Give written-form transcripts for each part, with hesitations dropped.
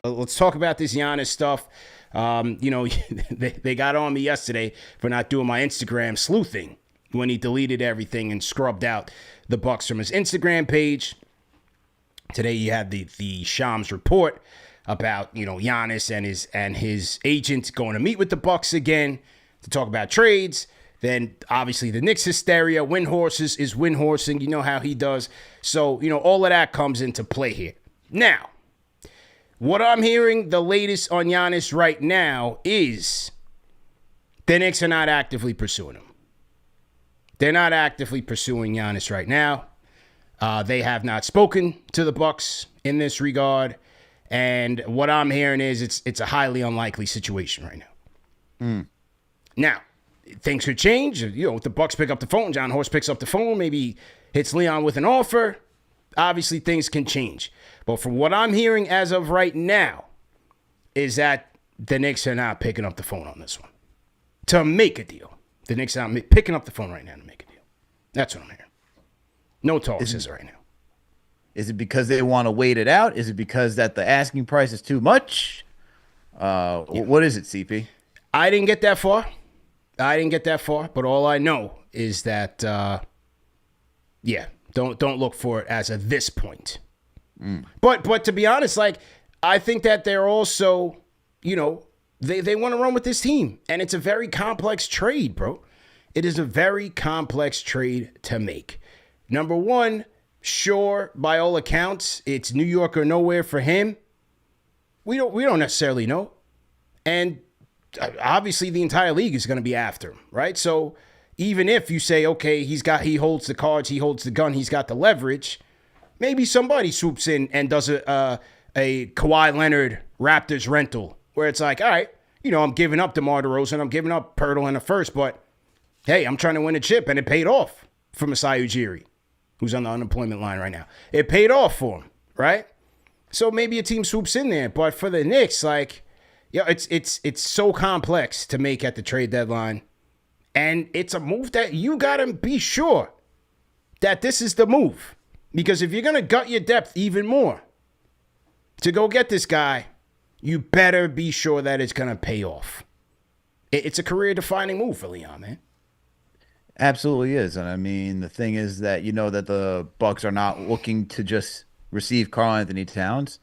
Let's talk about this Giannis stuff. They got on me yesterday for not doing my Instagram sleuthing when he deleted everything and scrubbed out the Bucks from his Instagram page. Today you had the Shams report about, Giannis and his agent going to meet with the Bucks again to talk about trades. Then obviously the Knicks hysteria, win horses is win horsing. You know how he does. So, all of that comes into play here. Now, what I'm hearing, the latest on Giannis right now is the Knicks are not actively pursuing him. They're not actively pursuing Giannis right now. They have not spoken to the Bucks in this regard. And what I'm hearing is it's a highly unlikely situation right now. Now, things could change. If the Bucks pick up the phone, John Horst picks up the phone, maybe hits Leon with an offer. Obviously, things can change. But from what I'm hearing as of right now is that the Knicks are not picking up the phone on this one to make a deal. The Knicks are not picking up the phone right now to make a deal. That's what I'm hearing. No talks as of right now. Is it because they want to wait it out? Is it because that the asking price is too much? What is it, CP? I didn't get that far. But all I know is that, don't look for it as of this point. But to be honest, I think that they're also, they want to run with this team. And it's a very complex trade, bro. It is a very complex trade to make. Number one, sure, by all accounts, it's New York or nowhere for him. We don't necessarily know. And obviously the entire league is going to be after him, right? So even if you say, okay, he holds the cards, he holds the gun, he's got the leverage, maybe somebody swoops in and does a Kawhi Leonard Raptors rental where it's like, all right, I'm giving up DeMar DeRozan, I'm giving up Pirtle in the first, but hey, I'm trying to win a chip, and it paid off for Masai Ujiri, who's on the unemployment line right now. It paid off for him, right? So maybe a team swoops in there, but for the Knicks, it's so complex to make at the trade deadline, and it's a move that you gotta be sure that this is the move, because if you're gonna gut your depth even more to go get this guy, you better be sure that it's gonna pay off. It's a career-defining move for Leon, man. Absolutely is. And I mean, the thing is that that the Bucks are not looking to just receive Karl Anthony Towns.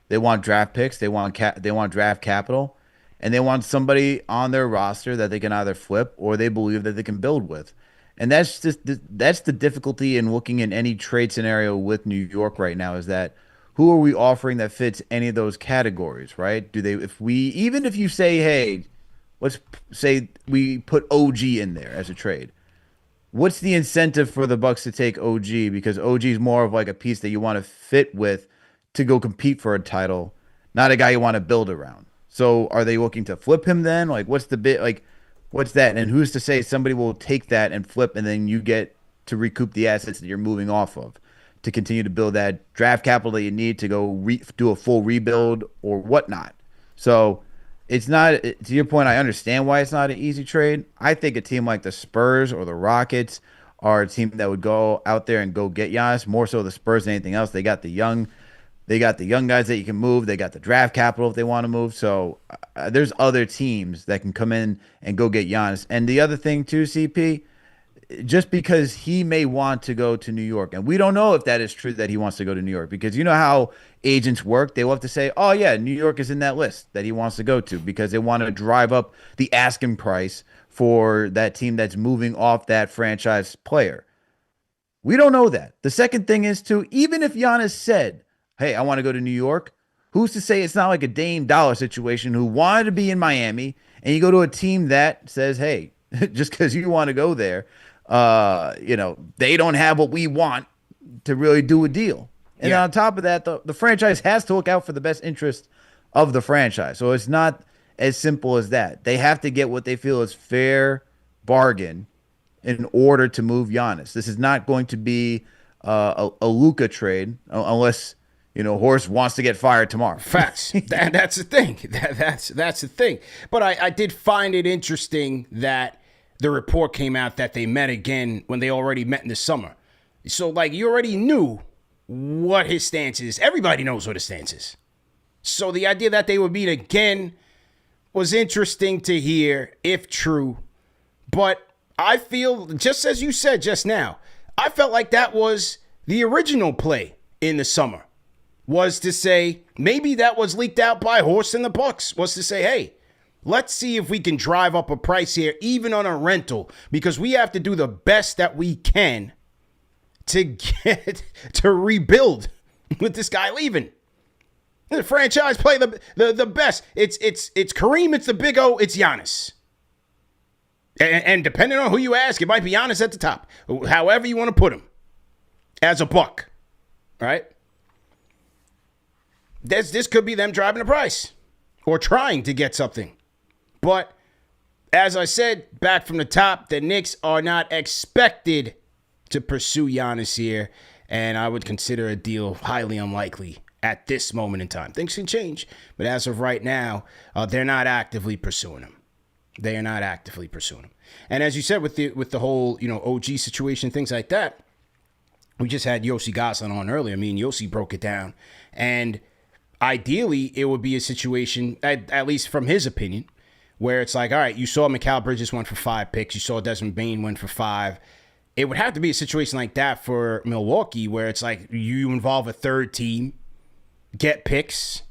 They want draft picks, they want draft capital, and they want somebody on their roster that they can either flip or they believe that they can build with. And that's the difficulty in looking in any trade scenario with New York right now, is that who are we offering that fits any of those categories, right? Even if you say, hey, let's say we put OG in there as a trade. What's the incentive for the Bucks to take OG? Because OG is more of like a piece that you want to fit with to go compete for a title, not a guy you want to build around. So are they looking to flip him then? What's the bit? What's that? And who's to say somebody will take that and flip, and then you get to recoup the assets that you're moving off of to continue to build that draft capital that you need to go do a full rebuild or whatnot. So it's not, to your point, I understand why it's not an easy trade. I think a team like the Spurs or the Rockets are a team that would go out there and go get Giannis, more so the Spurs than anything else. They got the young guys that you can move. They got the draft capital if they want to move. So there's other teams that can come in and go get Giannis. And the other thing too, CP, just because he may want to go to New York, and we don't know if that is true that he wants to go to New York, because you know how agents work. They love to say, oh yeah, New York is in that list that he wants to go to, because they want to drive up the asking price for that team that's moving off that franchise player. We don't know that. The second thing is too, even if Giannis said, hey, I want to go to New York, who's to say it's not like a Dame Dollar situation who wanted to be in Miami, and you go to a team that says, hey, just because you want to go there, they don't have what we want to really do a deal. And on top of that, the franchise has to look out for the best interest of the franchise. So it's not as simple as that. They have to get what they feel is fair bargain in order to move Giannis. This is not going to be a Luka trade unless Horst wants to get fired tomorrow. Facts. That's the thing. That's the thing. But I did find it interesting that the report came out that they met again when they already met in the summer. So, you already knew what his stance is. Everybody knows what his stance is. So the idea that they would meet again was interesting to hear, if true. But I feel, just as you said just now, I felt like that was the original play in the summer. Was to say, maybe that was leaked out by Horst and the Bucks, was to say, hey, let's see if we can drive up a price here, even on a rental, because we have to do the best that we can to rebuild with this guy leaving. The franchise play the best. It's Kareem, it's the Big O, it's Giannis. And depending on who you ask, it might be Giannis at the top. However you want to put him. As a buck. Right? This could be them driving the price. Or trying to get something. But, as I said, back from the top, the Knicks are not expected to pursue Giannis here. And I would consider a deal highly unlikely at this moment in time. Things can change. But as of right now, they're not actively pursuing him. They are not actively pursuing him. And as you said, with the whole, OG situation, things like that, we just had Yossi Goslin on earlier. I mean, Yossi broke it down. And ideally, it would be a situation, at least from his opinion, where it's like, all right, you saw Mikal Bridges went for 5 picks. You saw Desmond Bane went for 5. It would have to be a situation like that for Milwaukee, where it's like you involve a third team, get picks,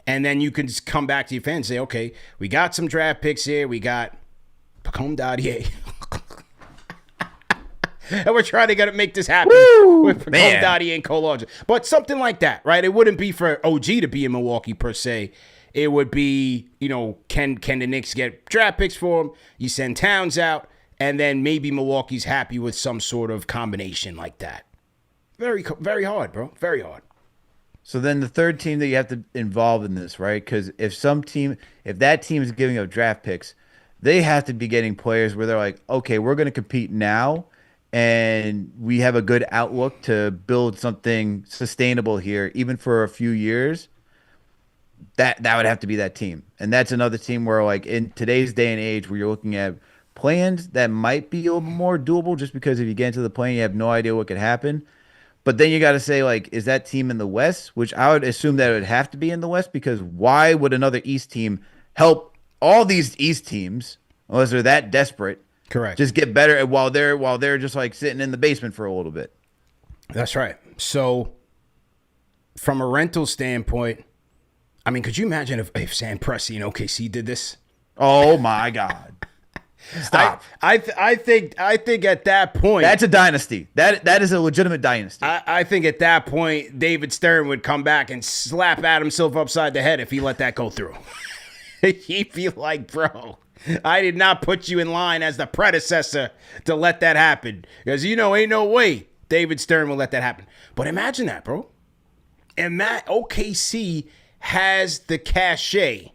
and then you can just come back to your fans and say, okay, we got some draft picks here. We got Pacome Dadier. And we're trying to make this happen with Pacome Dadier and Cole Aldrich. But something like that, right? It wouldn't be for OG to be in Milwaukee per se. It would be, can the Knicks get draft picks for him? You send Towns out, and then maybe Milwaukee's happy with some sort of combination like that. Very, very hard, bro. Very hard. So then the third team that you have to involve in this, right? Because if that team is giving up draft picks, they have to be getting players where they're like, okay, we're going to compete now, and we have a good outlook to build something sustainable here, even for a few years. That would have to be that team. And that's another team where, like, in today's day and age, where you're looking at plans that might be a little more doable, just because if you get into the plan, you have no idea what could happen. But then you got to say, like, is that team in the West? Which I would assume that it would have to be in the West, because why would another East team help all these East teams, unless they're that desperate? Correct. Just get better while they're just like sitting in the basement for a little bit. That's right. So, from a rental standpoint, I mean, could you imagine if Sam Presti and OKC did this? Oh my God! Stop. I think at that point, that's a dynasty. That is a legitimate dynasty. I think at that point, David Stern would come back and slap Adam Silver upside the head if he let that go through. He'd be like, bro, I did not put you in line as the predecessor to let that happen. Because, ain't no way David Stern will let that happen. But imagine that, bro. OKC has the cachet.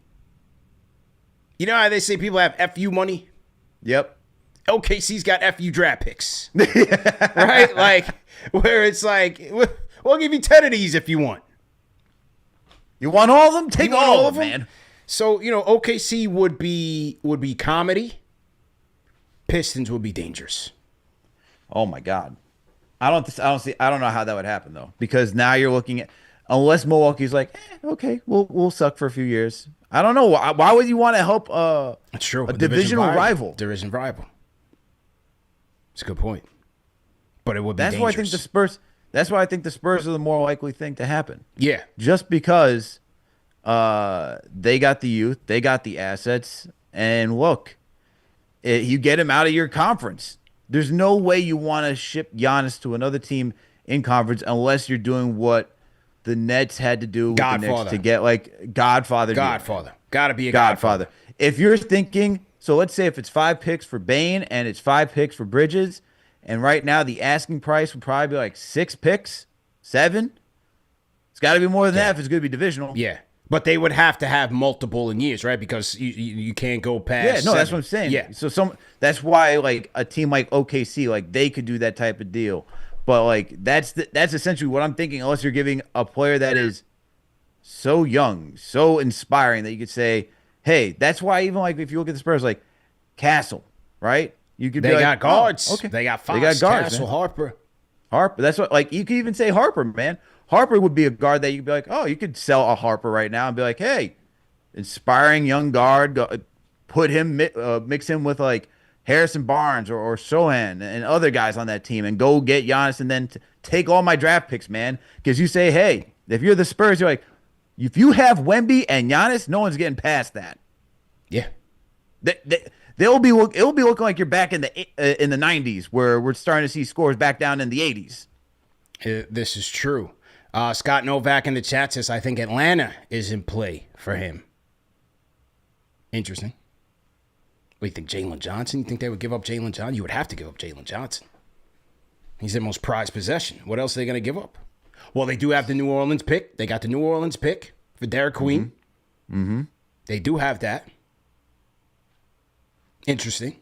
You know how they say people have FU money? Yep. OKC's got FU draft picks. Right? Like, where it's like, we'll give you 10 of these if you want. You want all of them? Take all of them, man. So, OKC would be comedy. Pistons would be dangerous. Oh my God. I don't know how that would happen though, because now you're looking at, unless Milwaukee's like, okay, we'll suck for a few years. I don't know. Why would you want to help That's true. a divisional rival? Division rival. It's a good point. But it would be dangerous. That's why I think the Spurs are the more likely thing to happen. Yeah. Just because they got the youth, they got the assets, and look, you get him out of your conference. There's no way you want to ship Giannis to another team in conference unless you're doing what the Nets had to do with the Knicks to get, like, Godfather. Got to be a Godfather. If you're thinking, so let's say if it's 5 picks for Bane and it's 5 picks for Bridges, and right now the asking price would probably be like 6 picks, 7. It's got to be more than that if it's going to be divisional. Yeah. But they would have to have multiple in years, right? Because you can't go past. Yeah, no, 7. that's what I'm saying. Yeah. So that's why, like, a team like OKC, like, they could do that type of deal. But, like, that's essentially what I'm thinking, unless you're giving a player that is so young, so inspiring, that you could say, hey, that's why even, like, if you look at the Spurs, like, Castle, right? You could They got guards. Oh, okay. They got Fox, they got guards, Castle, man. Harper. That's what, like, you could even say Harper, man. Harper would be a guard that you'd be like, oh, you could sell a Harper right now and be like, hey, inspiring young guard, put him, mix him with like Harrison Barnes or Sohan and other guys on that team and go get Giannis and then take all my draft picks, man. Because you say, hey, if you're the Spurs, you're like, if you have Wemby and Giannis, no one's getting past that. Yeah. It'll be looking like you're back in the 90s where we're starting to see scores back down in the 80s. This is true. Scott Novak in the chat says, I think Atlanta is in play for him. Interesting. What do you think, Jalen Johnson? You think they would give up Jalen Johnson? You would have to give up Jalen Johnson. He's their most prized possession. What else are they going to give up? Well, they do have the New Orleans pick. They got the New Orleans pick for Derek Queen. Mm-hmm. They do have that. Interesting.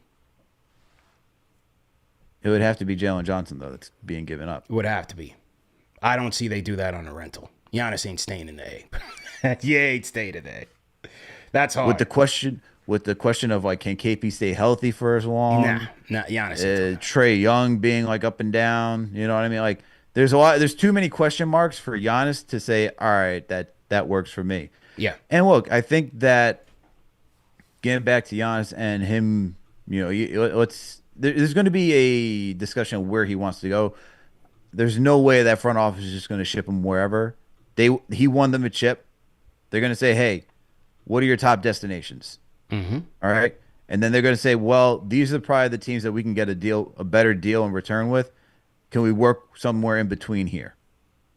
It would have to be Jalen Johnson, though, that's being given up. It would have to be. I don't see they do that on a rental. Giannis ain't staying in the A. He ain't staying in the A. That's hard. With the question of like, can KP stay healthy for as long? Nah, Giannis. Trae Young being like up and down. You know what I mean? Like, there's too many question marks for Giannis to say, all right, that works for me. Yeah. And look, I think that getting back to Giannis and him, there's going to be a discussion of where he wants to go. There's no way that front office is just going to ship him wherever. He won them a chip. They're going to say, hey, what are your top destinations? Mm-hmm. All right. And then they're going to say, well, these are probably the teams that we can get a better deal in return with. Can we work somewhere in between here?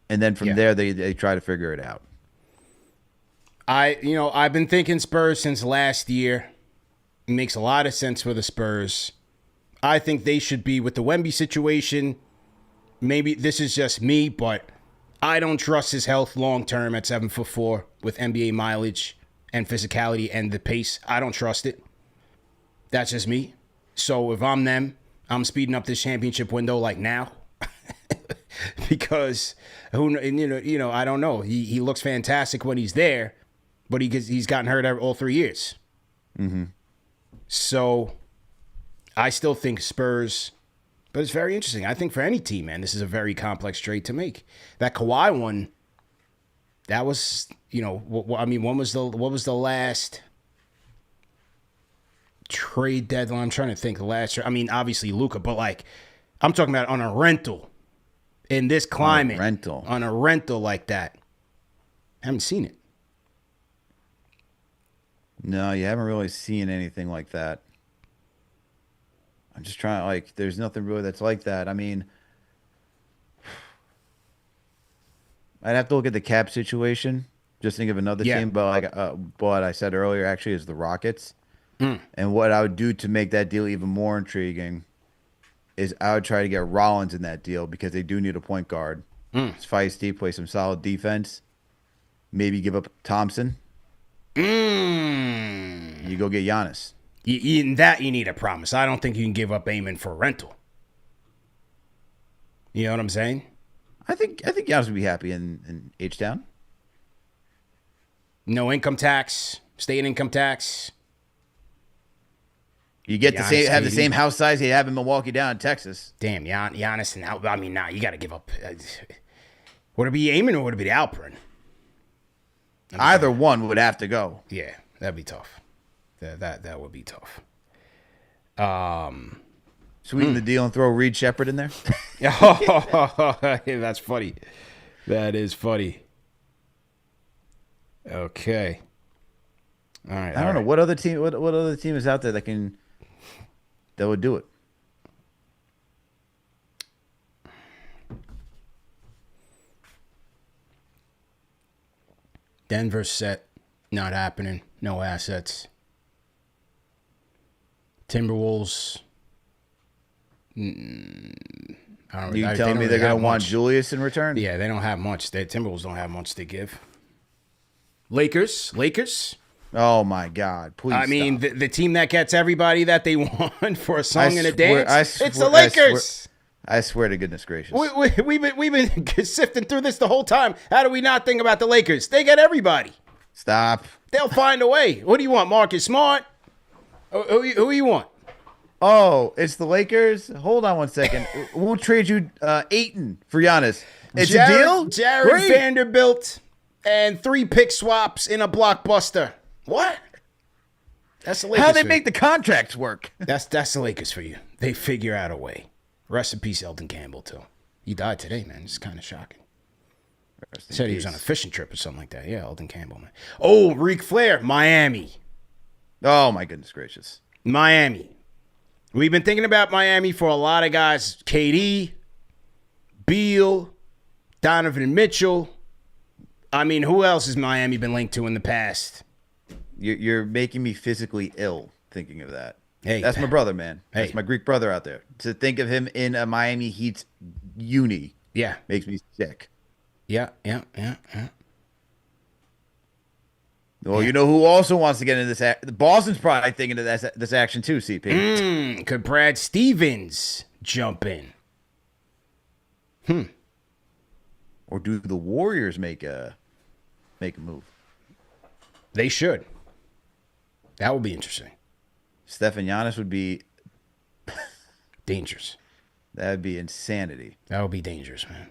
And then from there, they try to figure it out. I've been thinking Spurs since last year. It makes a lot of sense for the Spurs. I think they should be with the Wemby situation. Maybe this is just me, but I don't trust his health long term at 7'4" with NBA mileage and physicality and the pace. I don't trust it. That's just me. So if I'm them, I'm speeding up this championship window like now. Because I don't know. He looks fantastic when he's there, but he's gotten hurt all 3 years. Mm-hmm. So I still think Spurs, but it's very interesting. I think for any team, man, this is a very complex trade to make. That Kawhi one, that was, when was the last trade deadline? I'm trying to think. Obviously Luka, but like, I'm talking about on a rental in this climate. On a rental like that. I haven't seen it. No, you haven't really seen anything like that. I'm just trying, there's nothing really that's like that. I mean, I'd have to look at the cap situation. Just think of another team, but what I said earlier actually is the Rockets. And what I would do to make that deal even more intriguing is I would try to get Rollins in that deal because they do need a point guard. It's feisty, play some solid defense. Maybe give up Thompson. You go get Giannis. In that you need a promise. I don't think you can give up Amen for rental. You know what I'm saying? I think Giannis would be happy in H-Town. No income tax, state income tax. You get have the same house size you have in Milwaukee down in Texas. Damn, Giannis and you got to give up. Would it be Amen or would it be Alperin? Either one would have to go. Yeah, that'd be tough. That would be tough. Sweeten the deal and throw Reed Shepherd in there. That's funny. That is funny. Okay. All right. I don't know what other team. What other team is out there that would do it? Denver set, not happening. No assets. Timberwolves. You telling me they're going to want Julius in return? Yeah, they don't have much. Timberwolves don't have much to give. Lakers. Oh my God! Please. I mean, the team that gets everybody that they want for a song and a dance. It's the Lakers. I swear to goodness gracious. We've been sifting through this the whole time. How do we not think about the Lakers? They get everybody. Stop. They'll find a way. What do you want, Marcus Smart? Who you want? Oh, it's the Lakers. Hold on one second. We'll trade you Ayton for Giannis. It's a deal. Jared Great. Vanderbilt and 3 pick swaps in a blockbuster. What? That's the Lakers. How they make the contracts work? That's the Lakers for you. They figure out a way. Rest in peace, Elton Campbell too. He died today, man. It's kind of shocking. Said he was on a fishing trip or something like that. Yeah, Elton Campbell, man. Oh, Ric Flair, Miami. Oh my goodness gracious. Miami. We've been thinking about Miami for a lot of guys. KD, Beal, Donovan Mitchell. I mean, who else has Miami been linked to in the past? You're making me physically ill thinking of that. Hey, that's my brother, man. Hey. That's my Greek brother out there. To think of him in a Miami Heat uni, Yeah. makes me sick. Yeah. Well, you know who also wants to get into this? Boston's probably thinking of this action too, CP. Could Brad Stevens jump in? Or do the Warriors make a move? They should. That would be interesting. Steph and Giannis would be Dangerous. that would be insanity. That would be dangerous, man.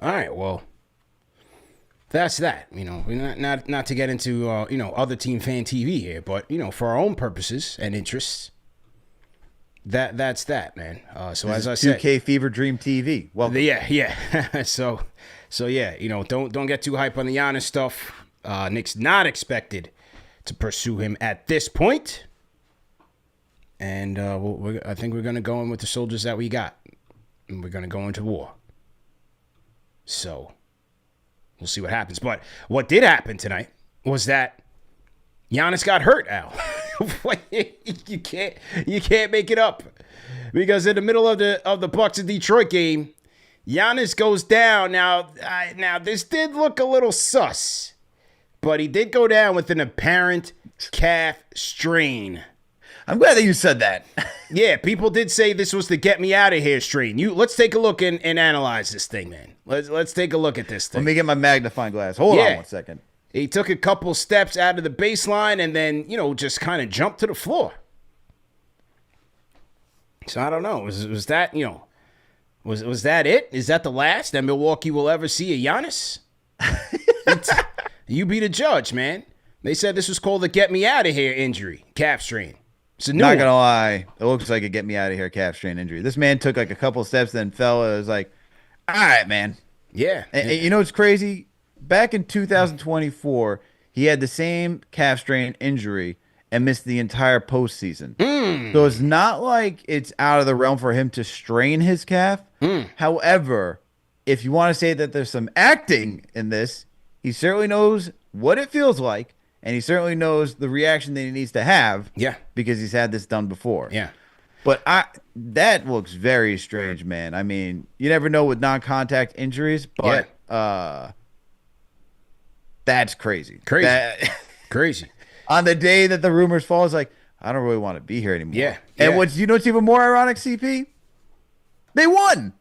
All right, well, that's that. You know, not to get into other team fan TV here, but for our own purposes and interests, that's that, man. So This as I is said, 2K Fever Dream TV. Welcome. yeah. so yeah, don't get too hype on the Giannis stuff. Knicks not expected to pursue him at this point. And I think we're going to go in with the soldiers that we got. And we're going to go into war. So we'll see what happens. But what did happen tonight was that Giannis got hurt, Al. you can't make it up. Because in the middle of the Bucks and Detroit game, Giannis goes down. Now this did look a little sus. But he did go down with an apparent calf strain. I'm glad that you said that. Yeah, people did say this was the get me out of here strain. Let's take a look and analyze this thing, man. Let's take a look at this thing. Let me get my magnifying glass. Hold on one second. He took a couple steps out of the baseline and then, just kind of jumped to the floor. So I don't know. Was that, was that it? Is that the last that Milwaukee will ever see a Giannis? You be the judge, man. They said this was called the get me out of here injury, calf strain. It's a new Not one. gonna lie, it looks like a get me out of here calf strain injury. This man took like a couple steps, then fell. It was like, all right, man. Yeah. And you know what's crazy? Back in 2024, he had the same calf strain injury and missed the entire postseason. So it's not like it's out of the realm for him to strain his calf. However, if you want to say that there's some acting in this, he certainly knows what it feels like. And he certainly knows the reaction that he needs to have. Yeah. Because he's had this done before. Yeah. But that looks very strange, man. I mean, you never know with non-contact injuries, but that's crazy. Crazy. On the day that the rumors fall, it's like, I don't really want to be here anymore. Yeah. And what's even more ironic, CP? They won.